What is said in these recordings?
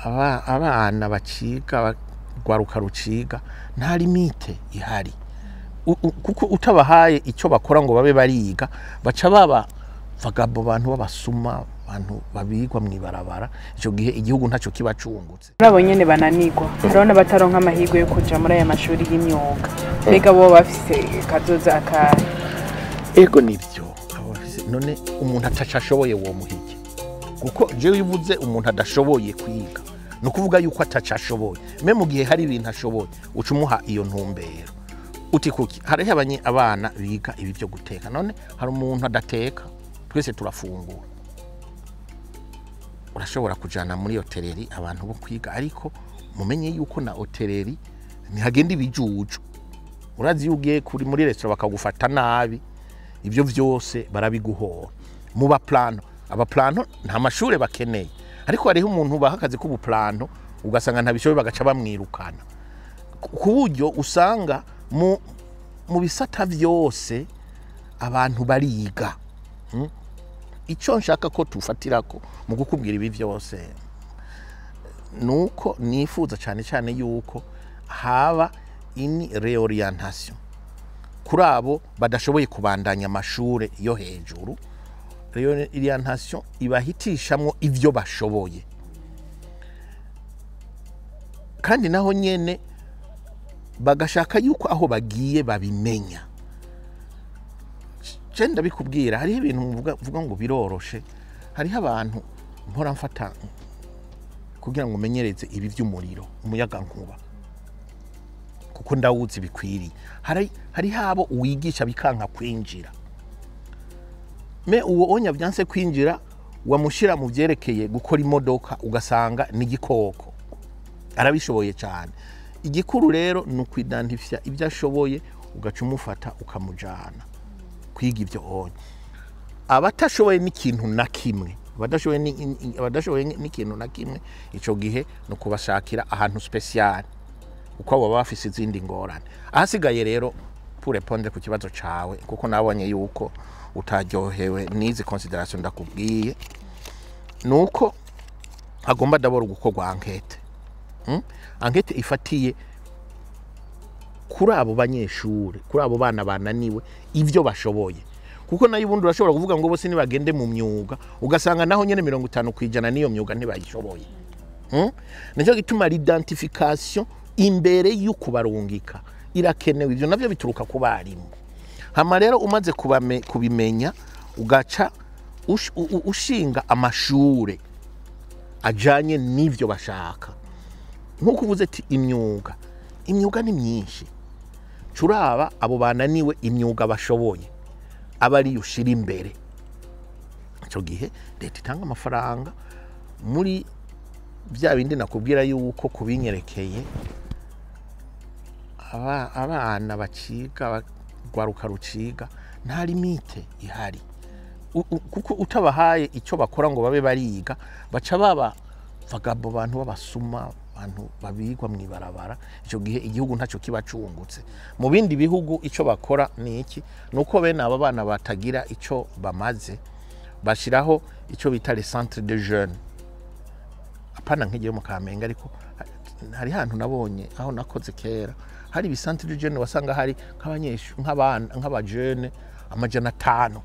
abana baciga gwaruka ruciga nta limite ihari kuko utabahaye icyo bakora ngo babe bariga baca baba vagabo bantu babasuma abantu babigwa mwibarabara ico gihe igihugu ntaco kibacungutse nabo nyene bananigwa urabona bataronka amahirwe yo kuja muri aya mashuri y'imyuga bega bo bafise kazoza akahe ego nivyo abo bafise none umuntu atacashoboye wo muhige kuko je wivuze umuntu adashoboye kwiga no kuvuga yuko atacashoboye me mu gihe hari ibintu ashoboye ucumuha iyo ntumbero uti kuki hariho abana biga ibi byo guteka none hari umuntu adateka twese turafungura urashobora kujana muri hoteleri abantu bo kwiga ariko mumenye yuko na hoteleri ntihagenda ibijuju urazi yugiye kuri muri restaurant bakagufata nabi ibyo vyose barabiguhora mu baplano abaplano nta mashure bakeneye ariko hariho umuntu bahakaze ku buplano ugasanga ntabishobe bagaca bamwirukana ku buryo usanga mu bisata vyose abantu bariga icyo nshaka ko tufatirako mu gukubwira ibi vyose nuko nifuza cyane cyane yuko haba ini reorientation kuri abo badashoboye kubandanya amashure yo hejuru reorientation ibahitishamwo ivyo bashoboye kandi naho nyene bagashaka yuko aho bagiye babimenya cenda bikubwira hari ibintu mvuga ngo biroroshe hari abantu mpora mfata kugira ngo menyereze ibi vy'umuriro umuyaga nkuba kuko ndawuzi bikwiriye hari habo uwigisha bikanka kwinjira me uwo onya byanse kwinjira wamushira mu vyerekeye gukora imodoka ugasanga ni gikoko arabishoboye cyane igikuru rero no kwidentifya ibyo ashoboye ugaca umufata ukamujana kwiga ibyo onye abatashoboye n'ikintu na kimwe abadashoboye n'ikintu na kimwe ico gihe no kubashakira ahantu special uko abo bafise izindi ngorane ahasigaye rero pour répondre ku kibazo cawe kuko nabonye yuko utaryohewe nizi consideration ndakubwiye nuko agomba daboro gukorwa enquête enquête ifatiye kuri abo banyeshure kuri abo bana bananiwe ivyo bashoboye kuko nayo ubundi urashobora kuvuga ngo bose nibagende mu myuga ugasanga naho nyene 50% niyo myuga ntibayishoboye nicyo gituma l'identification imbere y'uko barungika irakenewe ivyo navyo bituruka ku barimu hama rero umaze kubimenya ugaca ushinga amashure ajanye n'ivyo bashaka nkuko uvuze ati imyuga ni myinshi curaba abo bananiwe imyuga bashoboye abari ushira imbere ico gihe leta itanga amafaranga muri bya bindi nakubwira yuko kubinyerekeye abana baciga gwaruka ruciga nta limite ihari kuko utabahaye icyo bakora ngo babe bariga baca baba vagabo bantu babasuma abantu babigwa mwibarabara ico gihe igihugu ntaco kibacungutse mu bindi bihugu ico bakora ni iki nuko bene aba bana batagira ico bamaze bashiraho ico bita les centres de jeunes apana nk'igihe mu Kamenge ariko hari hantu nabonye aho nakoze kera hari ibi centres de jeunes wasanga hari nk'abanyeshu nk'abajene amajana 5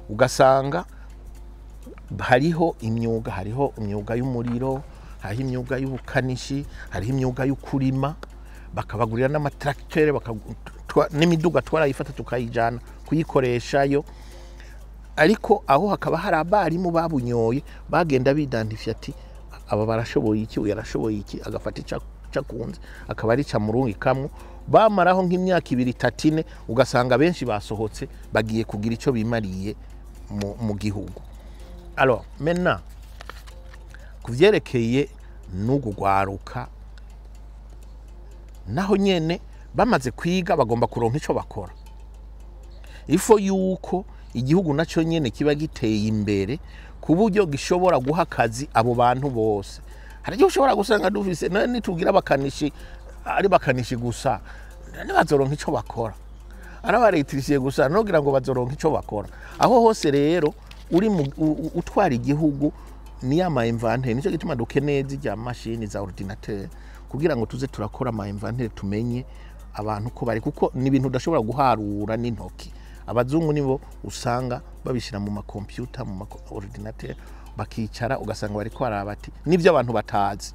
ugasanga hariho imyuga y'umuriro hariho imyuga y'ubukanishi hariho imyuga y'ukurima bakabagurira n'amatracteur n'imiduga twarayifata tukayijana kuyikoreshayo ariko aho hakaba hari abarimu babunyoye bagenda bidentifya ati aba barashoboye iki yarashoboye iki agafata icakunze akaba ari camurungi kamwe bamaraho nk'imyaka 2-3 ugasanga benshi basohotse bagiye kugira ico bimariye mu gihugu alors maintenant kuvyerekeye n'ugugwaruka naho nyene bamaze kwiga bagomba kuronka ico bakora ifo yuko igihugu naco nyene kiba giteye imbere ku buryo gishobora guha akazi abo bantu bose hari ushobora gusanga dufise nitugira bakanishi ari bakanishi gusa bazoronka ico bakora arabaretrisiye gusa nogira ngo bazoronka ico bakora aho hose rero uri utwara igihugu ni ama inventaire nico gituma dukeneye zijya machine za ordinateur kugira ngo tuze turakora ama inventaire tumenye abantu ko bari kuko ni ibintu udashobora guharura n'intoki abazungu nibo usanga babishira mu ma computer mu ma ordinateur bakicara ugasanga bari ko arabati nivyo abantu batazi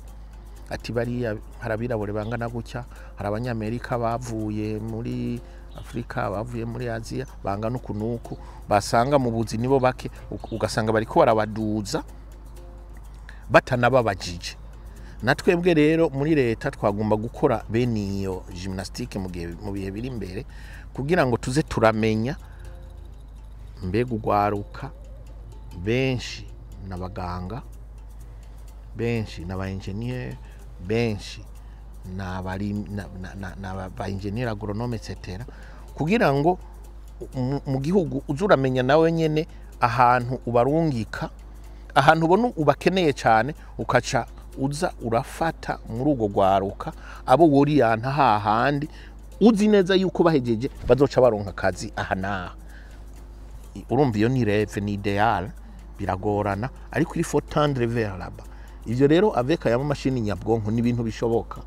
ati bariya harabirabure bangana gutya hari abanyamerika bavuye muri Afrika bavuye muri Asia bangana ukunuku basanga mu buzi nibo bake ugasanga bari ko barabaduza batanababajije natwebwe rero muri leta twagomba gukora bene iyo gymnastique mu bihe biri imbere kugira ngo tuze turamenya mbega ugwaruka benshi n'abaganga benshi n'aba engineer benshi n'aba engineer agronome etc kugira ngo mu gihugu uzuramenya nawe nyene ahantu ubarungika ahantu ubona ubakeneye cyane ukaca uza urafata muri ugo gwaruka abo wori yanta hahandi uzi neza yuko bahejeje bazoca baronka akazi aha naha urumva iyo ni rêve ni ideal biragorana ariko iri faut tendre vers là-bas ivyo rero avec aya mashini nyabwonko ni ibintu bishoboka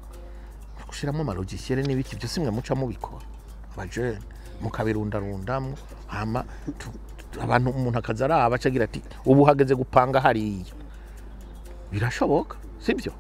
gushiramo ama logiciel n'ibiki byo simwe muca mubikora abajene mukabirundarundamwe hama abantu umuntu akazaraba acagira ati ubu hageze gupanga hariya birashoboka sibyo